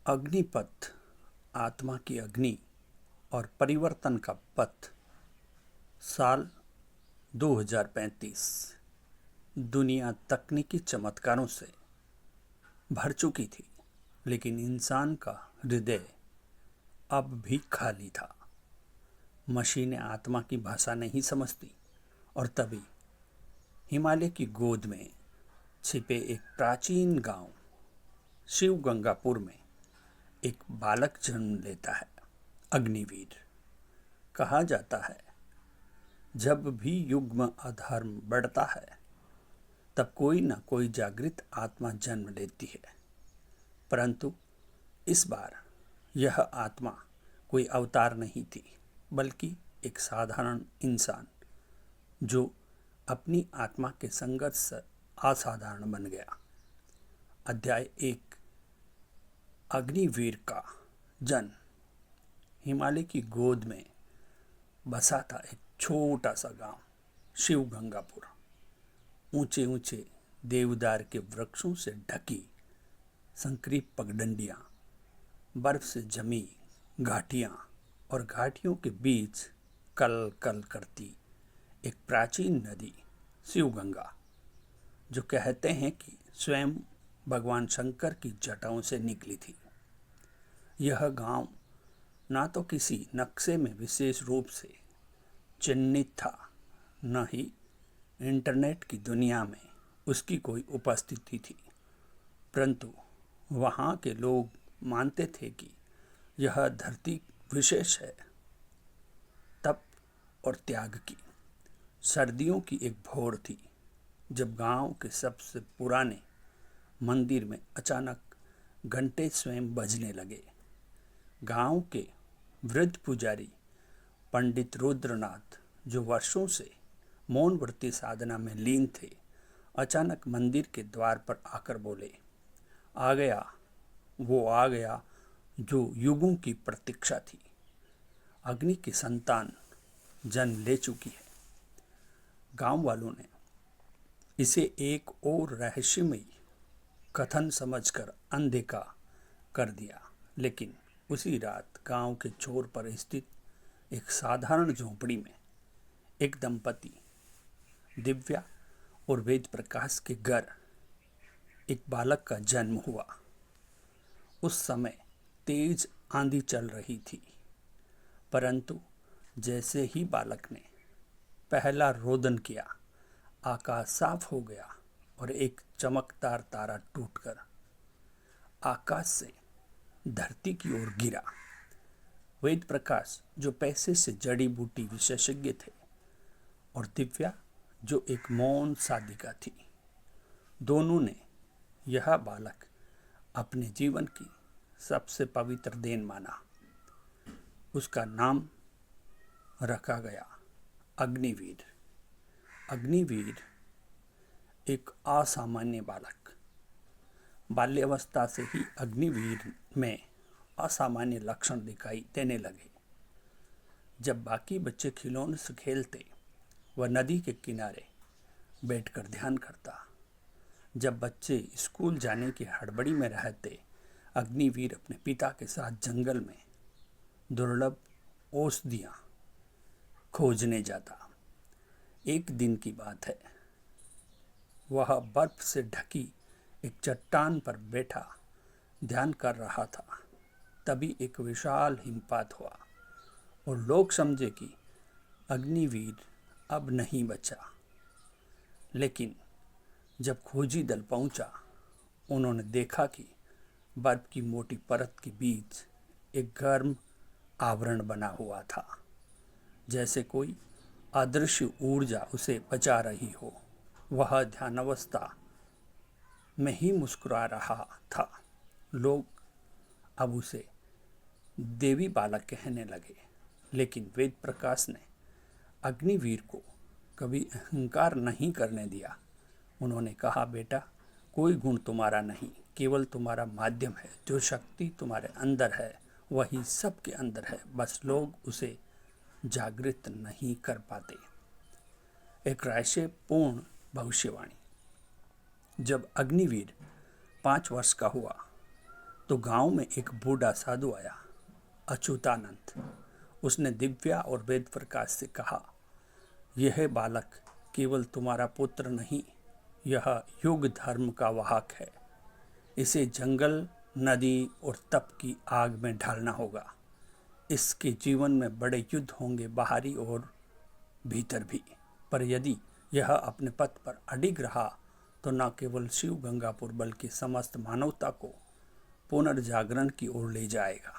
अग्निपथ, आत्मा की अग्नि और परिवर्तन का पथ। साल 2035। दुनिया तकनीकी चमत्कारों से भर चुकी थी, लेकिन इंसान का हृदय अब भी खाली था। मशीनें आत्मा की भाषा नहीं समझती, और तभी हिमालय की गोद में छिपे एक प्राचीन गांव शिव गंगापुर में एक बालक जन्म लेता है। अग्निवीर। कहा जाता है, जब भी युग में अधर्म बढ़ता है, तब कोई न कोई जागृत आत्मा जन्म लेती है। परंतु इस बार यह आत्मा कोई अवतार नहीं थी, बल्कि एक साधारण इंसान जो अपनी आत्मा के संघर्ष से असाधारण बन गया। अध्याय 1। अग्निवीर का जन्म। हिमालय की गोद में बसा था एक छोटा सा गांव, शिव गंगापुर। ऊंचे ऊंचे देवदार के वृक्षों से ढकी संकरी पगडंडियां, बर्फ से जमी घाटियां और घाटियों के बीच कल कल करती एक प्राचीन नदी शिव गंगा, जो कहते हैं कि स्वयं भगवान शंकर की जटाओं से निकली थी। यह गांव ना तो किसी नक्शे में विशेष रूप से चिन्हित था, न ही इंटरनेट की दुनिया में उसकी कोई उपस्थिति थी। परंतु वहाँ के लोग मानते थे कि यह धरती विशेष है, तप और त्याग की। सर्दियों की एक भोर थी, जब गांव के सबसे पुराने मंदिर में अचानक घंटे स्वयं बजने लगे। गांव के वृद्ध पुजारी पंडित रुद्रनाथ, जो वर्षों से मौन व्रती साधना में लीन थे, अचानक मंदिर के द्वार पर आकर बोले, आ गया, वो आ गया जो युगों की प्रतीक्षा थी। अग्नि की संतान जन्म ले चुकी है। गांव वालों ने इसे एक और रहस्यमयी कथन समझकर अनदेखा कर दिया। लेकिन उसी रात गांव के छोर पर स्थित एक साधारण झोंपड़ी में एक दंपति, दिव्या और वेद प्रकाश के घर एक बालक का जन्म हुआ। उस समय तेज आंधी चल रही थी, परंतु जैसे ही बालक ने पहला रोदन किया, आकाश साफ हो गया और एक चमकदार तारा टूटकर आकाश से धरती की ओर गिरा। वेद प्रकाश, जो पैसे से जड़ी बूटी विशेषज्ञ थे, और दिव्या, जो एक मौन साधिका थी, दोनों ने यह बालक अपने जीवन की सबसे पवित्र देन माना। उसका नाम रखा गया अग्निवीर। अग्निवीर एक असामान्य बालक। बाल्यावस्था से ही अग्निवीर में असामान्य लक्षण दिखाई देने लगे। जब बाकी बच्चे खिलौने से खेलते, वह नदी के किनारे बैठकर ध्यान करता। जब बच्चे स्कूल जाने की हड़बड़ी में रहते, अग्निवीर अपने पिता के साथ जंगल में दुर्लभ औषधियाँ खोजने जाता। एक दिन की बात है, वह बर्फ से ढकी एक चट्टान पर बैठा ध्यान कर रहा था। तभी एक विशाल हिमपात हुआ और लोग समझे कि अग्निवीर अब नहीं बचा। लेकिन जब खोजी दल पहुंचा, उन्होंने देखा कि बर्फ की मोटी परत के बीच एक गर्म आवरण बना हुआ था, जैसे कोई अदृश्य ऊर्जा उसे बचा रही हो। वह ध्यानावस्था में ही मुस्कुरा रहा था। लोग अब उसे देवी बालक कहने लगे। लेकिन वेद प्रकाश ने अग्निवीर को कभी अहंकार नहीं करने दिया। उन्होंने कहा, बेटा, कोई गुण तुम्हारा नहीं, केवल तुम्हारा माध्यम है। जो शक्ति तुम्हारे अंदर है, वही सबके अंदर है, बस लोग उसे जागृत नहीं कर पाते। एक रहस्यपूर्ण भविष्यवाणी। जब अग्निवीर 5 वर्ष का हुआ, तो गांव में एक बूढ़ा साधु आया, अच्युतानंद। उसने दिव्या और वेद प्रकाश से कहा, यह बालक केवल तुम्हारा पुत्र नहीं, यह युग धर्म का वाहक है। इसे जंगल, नदी और तप की आग में ढालना होगा। इसके जीवन में बड़े युद्ध होंगे, बाहरी और भीतर भी, पर यदि यह अपने पथ पर अडिग रहा तो न केवल शिव गंगापुर बल्कि समस्त मानवता को पुनर्जागरण की ओर ले जाएगा।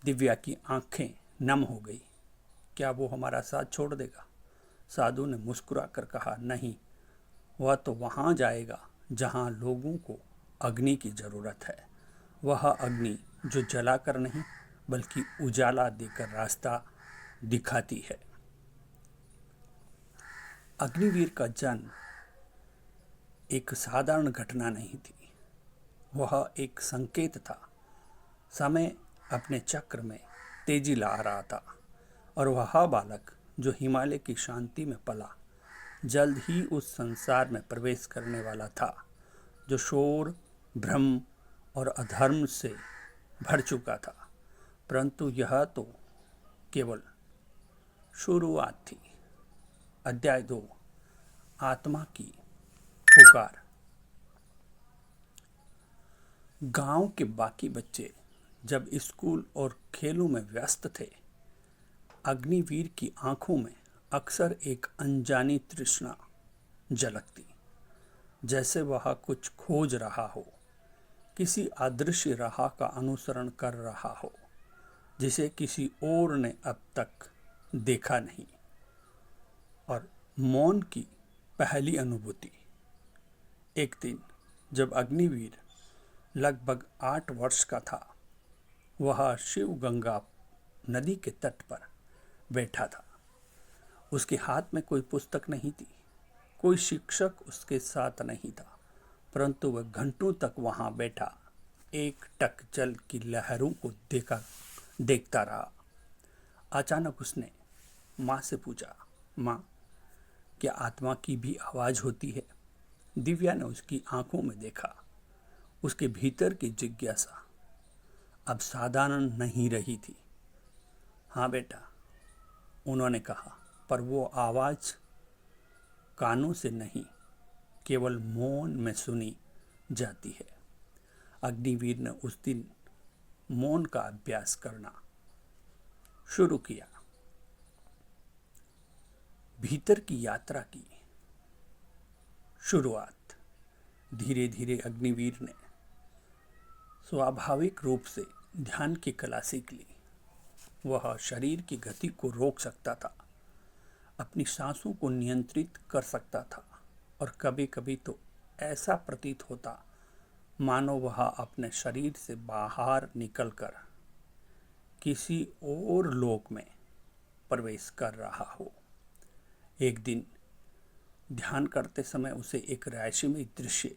दिव्या की आंखें नम हो गई। क्या वो हमारा साथ छोड़ देगा? साधु ने मुस्कुराकर कहा, नहीं, वह तो वहां जाएगा जहां लोगों को अग्नि की जरूरत है। वह अग्नि जो जलाकर नहीं बल्कि उजाला देकर रास्ता दिखाती है। अग्निवीर का जन्म एक साधारण घटना नहीं थी, वह एक संकेत था। समय अपने चक्र में तेजी ला रहा था और वह बालक जो हिमालय की शांति में पला, जल्द ही उस संसार में प्रवेश करने वाला था जो शोर, भ्रम और अधर्म से भर चुका था। परंतु यह तो केवल शुरुआत थी। अध्याय 2, आत्मा की पुकार। गांव के बाकी बच्चे जब स्कूल और खेलों में व्यस्त थे, अग्निवीर की आंखों में अक्सर एक अनजानी तृष्णा झलकती, जैसे वह कुछ खोज रहा हो, किसी अदृश्य राह का अनुसरण कर रहा हो जिसे किसी और ने अब तक देखा नहीं। और मौन की पहली अनुभूति। एक दिन जब अग्निवीर लगभग 8 वर्ष का था, वह शिव गंगा नदी के तट पर बैठा था। उसके हाथ में कोई पुस्तक नहीं थी, कोई शिक्षक उसके साथ नहीं था, परंतु वह घंटों तक वहां बैठा एक टक जल की लहरों को देखता रहा। अचानक उसने माँ से पूछा, माँ, क्या आत्मा की भी आवाज होती है? दिव्या ने उसकी आंखों में देखा। उसके भीतर की जिज्ञासा अब साधारण नहीं रही थी। हाँ बेटा, उन्होंने कहा, पर वो आवाज कानों से नहीं, केवल मौन में सुनी जाती है। अग्निवीर ने उस दिन मौन का अभ्यास करना शुरू किया, भीतर की यात्रा की शुरुआत। धीरे धीरे अग्निवीर ने स्वाभाविक रूप से ध्यान की कला सीख ली। वह शरीर की गति को रोक सकता था, अपनी सांसों को नियंत्रित कर सकता था और कभी कभी तो ऐसा प्रतीत होता मानो वह अपने शरीर से बाहर निकलकर किसी और लोक में प्रवेश कर रहा हो। एक दिन ध्यान करते समय उसे एक रहस्यमय दृश्य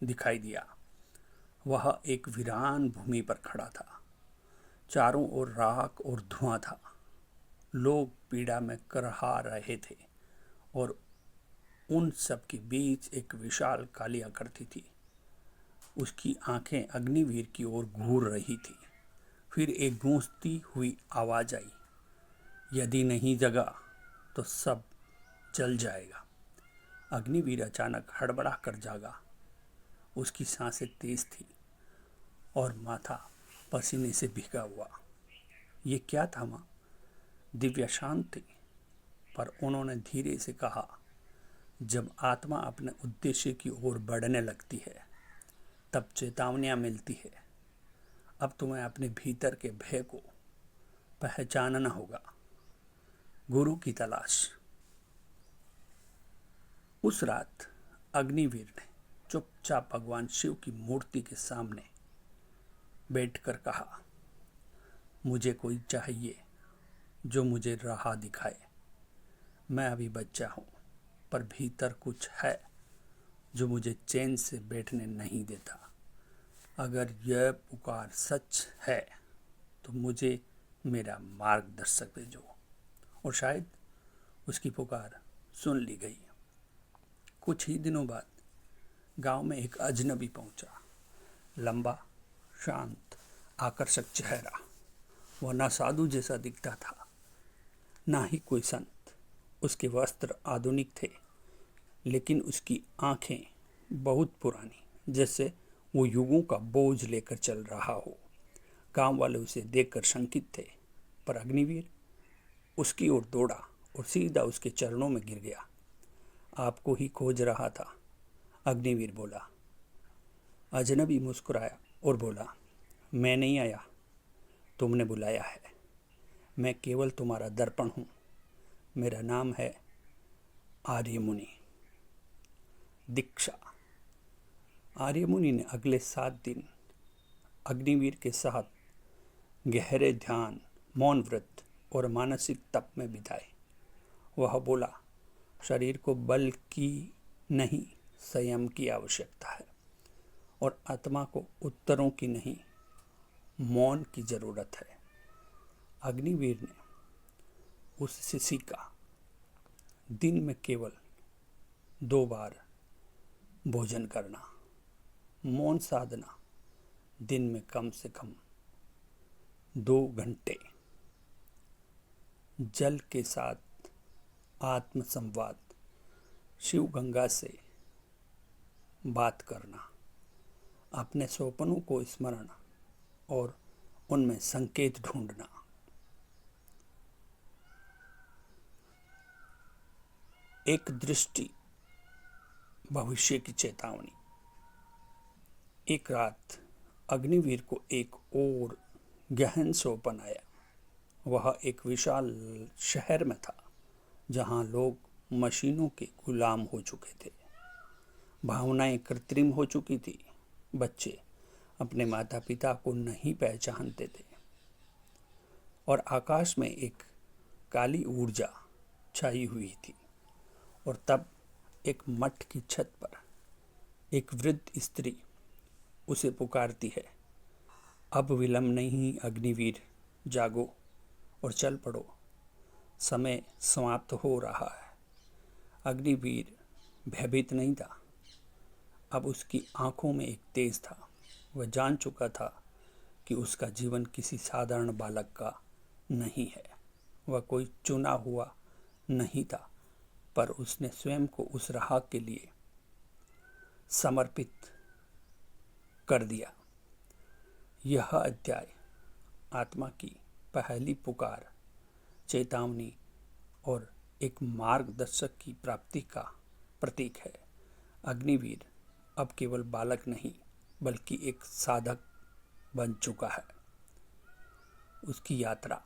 दिखाई दिया। वह एक वीरान भूमि पर खड़ा था। चारों ओर राख और धुआं था। लोग पीड़ा में करहा रहे थे और उन सब के बीच एक विशाल काली आकृति थी। उसकी आंखें अग्निवीर की ओर घूर रही थी। फिर एक गूंजती हुई आवाज आई, यदि नहीं जगा तो सब जल जाएगा। अग्निवीर अचानक हड़बड़ा कर जागा। उसकी सांसें तेज थी और माथा पसीने से भीगा हुआ। ये क्या था माँ? दिव्या शांत थी, पर उन्होंने धीरे से कहा, जब आत्मा अपने उद्देश्य की ओर बढ़ने लगती है तब चेतावनियां मिलती है। अब तुम्हें अपने भीतर के भय को पहचानना होगा। गुरु की तलाश। उस रात अग्निवीर ने चुपचाप भगवान शिव की मूर्ति के सामने बैठकर कहा, मुझे कोई चाहिए जो मुझे राह दिखाए। मैं अभी बच्चा हूँ, पर भीतर कुछ है जो मुझे चैन से बैठने नहीं देता। अगर यह पुकार सच है तो मुझे मेरा मार्गदर्शक भेजो। और शायद उसकी पुकार सुन ली गई। कुछ ही दिनों बाद गांव में एक अजनबी पहुंचा। लंबा, शांत, आकर्षक चेहरा। वह ना साधु जैसा दिखता था, ना ही कोई संत। उसके वस्त्र आधुनिक थे, लेकिन उसकी आंखें बहुत पुरानी, जैसे वो युगों का बोझ लेकर चल रहा हो। गांव वाले उसे देखकर शंकित थे, पर अग्निवीर उसकी ओर दौड़ा और सीधा उसके चरणों में गिर गया। आपको ही खोज रहा था, अग्निवीर बोला। अजनबी मुस्कुराया और बोला, मैं नहीं आया, तुमने बुलाया है। मैं केवल तुम्हारा दर्पण हूँ। मेरा नाम है आर्यमुनि। दीक्षा। आर्यमुनि ने अगले 7 दिन अग्निवीर के साथ गहरे ध्यान, मौन व्रत और मानसिक तप में बिताए। वह बोला, शरीर को बल की नहीं, संयम की आवश्यकता है, और आत्मा को उत्तरों की नहीं, मौन की जरूरत है। अग्निवीर ने उस शिशि का दिन में केवल 2 बार भोजन करना, मौन साधना दिन में कम से कम 2 घंटे, जल के साथ आत्म संवाद, शिव गंगा से बात करना, अपने सपनों को स्मरण और उनमें संकेत ढूंढना। एक दृष्टि, भविष्य की चेतावनी। एक रात अग्निवीर को एक और गहन स्वप्न आया। वह एक विशाल शहर में था, जहां लोग मशीनों के गुलाम हो चुके थे। भावनाएं कृत्रिम हो चुकी थी। बच्चे अपने माता पिता को नहीं पहचानते थे, और आकाश में एक काली ऊर्जा छाई हुई थी। और तब एक मठ की छत पर एक वृद्ध स्त्री उसे पुकारती है, अब विलंब नहीं अग्निवीर, जागो और चल पड़ो, समय समाप्त हो रहा है। अग्निवीर भयभीत नहीं था, अब उसकी आंखों में एक तेज था। वह जान चुका था कि उसका जीवन किसी साधारण बालक का नहीं है। वह कोई चुना हुआ नहीं था, पर उसने स्वयं को उस राह के लिए समर्पित कर दिया। यह अध्याय आत्मा की पहली पुकार, चेतावनी और एक मार्गदर्शक की प्राप्ति का प्रतीक है। अग्निवीर अब केवल बालक नहीं, बल्कि एक साधक बन चुका है। उसकी यात्रा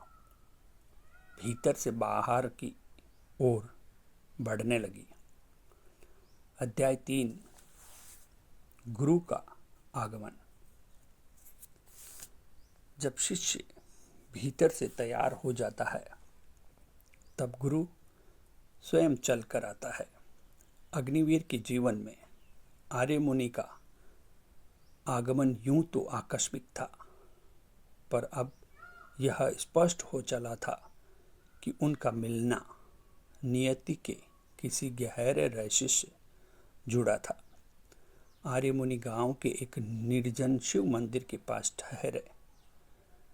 भीतर से बाहर की ओर बढ़ने लगी। अध्याय 3, गुरु का आगमन। जब शिष्य भीतर से तैयार हो जाता है, तब गुरु स्वयं चल कर आता है। अग्निवीर के जीवन में आर्यमुनि का आगमन यूं तो आकस्मिक था, पर अब यह स्पष्ट हो चला था कि उनका मिलना नियति के किसी गहरे रहस्य से जुड़ा था। आर्यमुनि गांव के एक निर्जन शिव मंदिर के पास ठहरे।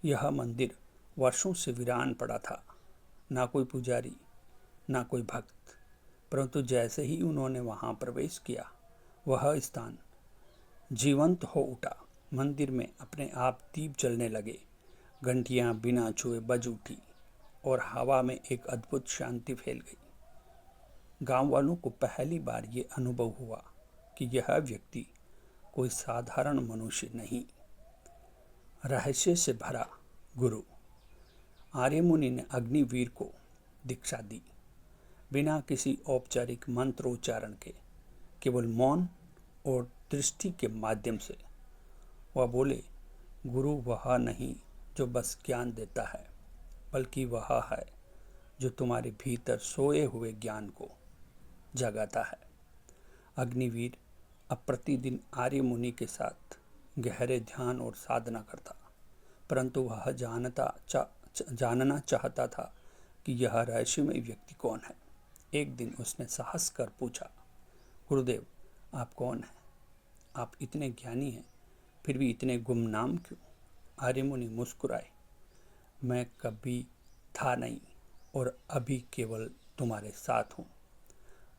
यह मंदिर वर्षों से वीरान पड़ा था। ना कोई पुजारी, ना कोई भक्त, परंतु जैसे ही उन्होंने वहां प्रवेश किया, वह स्थान जीवंत हो उठा। मंदिर में अपने आप दीप जलने लगे, घंटियां बिना छुए बज उठी और हवा में एक अद्भुत शांति फैल गई। गांव वालों को पहली बार ये अनुभव हुआ कि यह व्यक्ति कोई साधारण मनुष्य नहीं, रहस्य से भरा गुरु। आर्यमुनि ने अग्निवीर को दीक्षा दी, बिना किसी औपचारिक मंत्रोच्चारण के, केवल मौन और दृष्टि के माध्यम से। वह बोले, गुरु वह नहीं जो बस ज्ञान देता है, बल्कि वह है जो तुम्हारे भीतर सोए हुए ज्ञान को जगाता है। अग्निवीर अब प्रतिदिन आर्यमुनि के साथ गहरे ध्यान और साधना करता, परंतु वह जानना चाहता था कि यह रहस्यमय व्यक्ति कौन है। एक दिन उसने साहस कर पूछा, गुरुदेव, आप कौन हैं? आप इतने ज्ञानी हैं, फिर भी इतने गुमनाम क्यों? आर्यमुनि मुस्कुराए। मैं कभी था नहीं और अभी केवल तुम्हारे साथ हूँ।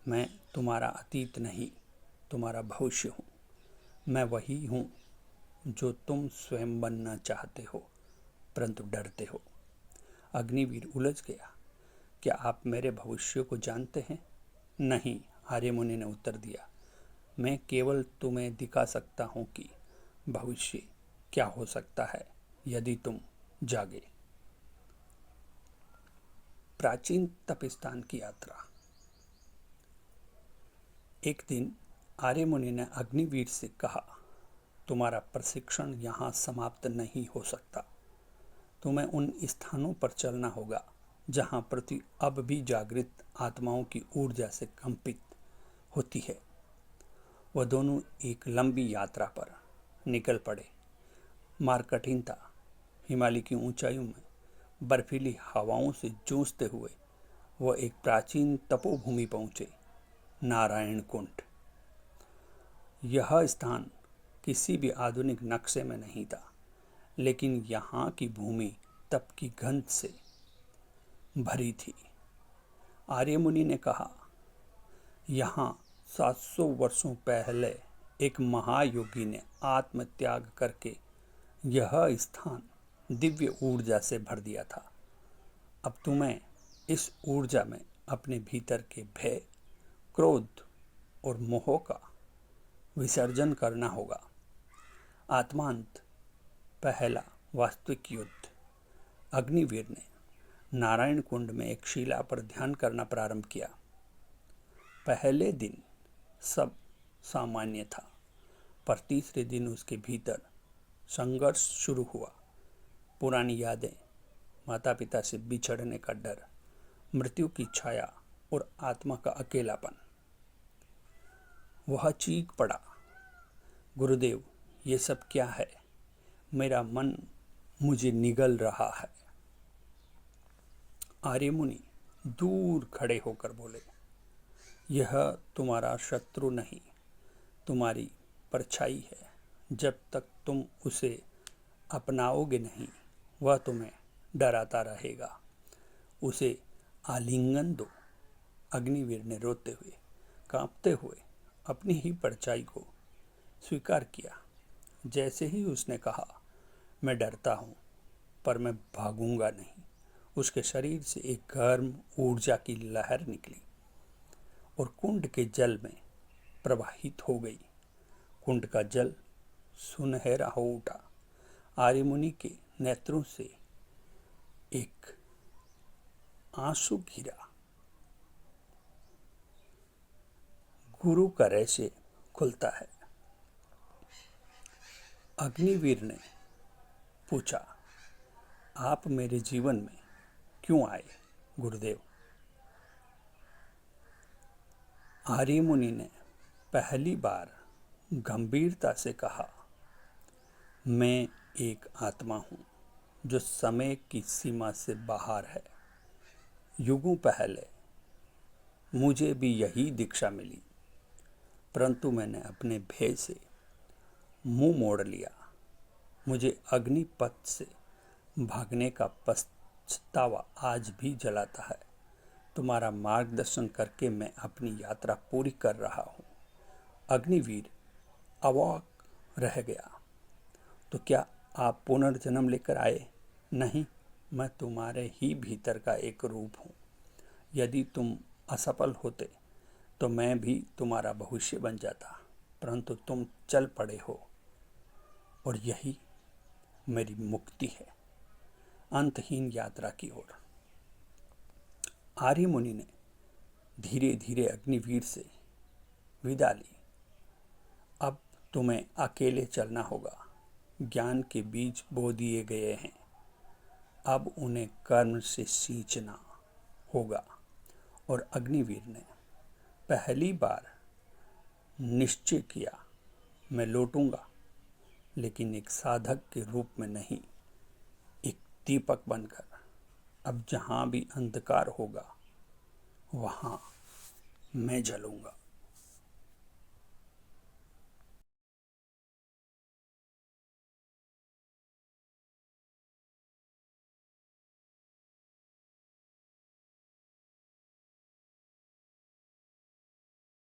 मैं तुम्हारा अतीत नहीं, तुम्हारा भविष्य हूँ। मैं वही हूँ जो तुम स्वयं बनना चाहते हो परंतु डरते हो। अग्निवीर उलझ गया। क्या आप मेरे भविष्य को जानते हैं? नहीं, आर्यमुनि ने उत्तर दिया। मैं केवल तुम्हें दिखा सकता हूँ कि भविष्य क्या हो सकता है यदि तुम जागे। प्राचीन तपिस्तान की यात्रा। एक दिन आर्यमुनि ने अग्निवीर से कहा, तुम्हारा प्रशिक्षण यहाँ समाप्त नहीं हो सकता। तुम्हें उन स्थानों पर चलना होगा जहाँ पृथ्वी अब भी जागृत आत्माओं की ऊर्जा से कंपित होती है। वह दोनों एक लंबी यात्रा पर निकल पड़े। मार्ग कठिन था। हिमालय की ऊंचाइयों में बर्फीली हवाओं से जूझते हुए वह एक प्राचीन तपोभूमि पहुँचे, नारायण कुंड। यह स्थान किसी भी आधुनिक नक्शे में नहीं था, लेकिन यहाँ की भूमि तप की गंध से भरी थी। आर्यमुनि ने कहा, यहाँ 700 वर्षों पहले एक महायोगी ने आत्मत्याग करके यह स्थान दिव्य ऊर्जा से भर दिया था। अब तुम्हें इस ऊर्जा में अपने भीतर के भय, क्रोध और मोह का विसर्जन करना होगा। आत्मांत पहला वास्तविक युद्ध। अग्निवीर ने नारायण कुंड में एक शिला पर ध्यान करना प्रारंभ किया। पहले दिन सब सामान्य था, पर तीसरे दिन उसके भीतर संघर्ष शुरू हुआ। पुरानी यादें, माता पिता से बिछड़ने का डर, मृत्यु की छाया और आत्मा का अकेलापन। वह चीख पड़ा, गुरुदेव, ये सब क्या है? मेरा मन मुझे निगल रहा है। आर्यमुनि दूर खड़े होकर बोले, यह तुम्हारा शत्रु नहीं, तुम्हारी परछाई है। जब तक तुम उसे अपनाओगे नहीं, वह तुम्हें डराता रहेगा। उसे आलिंगन दो। अग्निवीर ने रोते हुए, कांपते हुए अपनी ही परछाई को स्वीकार किया। जैसे ही उसने कहा, मैं डरता हूँ पर मैं भागूंगा नहीं, उसके शरीर से एक गर्म ऊर्जा की लहर निकली और कुंड के जल में प्रवाहित हो गई। कुंड का जल सुनहरा हो उठा। आर्यमुनि के नेत्रों से एक आंसू गिरा। गुरु का रहस्य खुलता है। अग्निवीर ने पूछा, आप मेरे जीवन में क्यों आए गुरुदेव? आर्यमुनि ने पहली बार गंभीरता से कहा, मैं एक आत्मा हूँ जो समय की सीमा से बाहर है। युगों पहले मुझे भी यही दीक्षा मिली, परंतु मैंने अपने भय से मुंह मोड़ लिया। मुझे अग्निपथ से भागने का पछतावा आज भी जलाता है। तुम्हारा मार्गदर्शन करके मैं अपनी यात्रा पूरी कर रहा हूँ। अग्निवीर अवाक रह गया। तो क्या आप पुनर्जन्म लेकर आए? नहीं, मैं तुम्हारे ही भीतर का एक रूप हूँ। यदि तुम असफल होते तो मैं भी तुम्हारा भविष्य बन जाता, परंतु तुम चल पड़े हो और यही मेरी मुक्ति है, अंतहीन यात्रा की ओर। आर्यमुनि ने धीरे धीरे अग्निवीर से विदा ली। अब तुम्हें अकेले चलना होगा। ज्ञान के बीज बो दिए गए हैं, अब उन्हें कर्म से सींचना होगा। और अग्निवीर ने पहली बार निश्चय किया, मैं लौटूंगा, लेकिन एक साधक के रूप में नहीं, एक दीपक बनकर। अब जहाँ भी अंधकार होगा वहाँ मैं जलूंगा।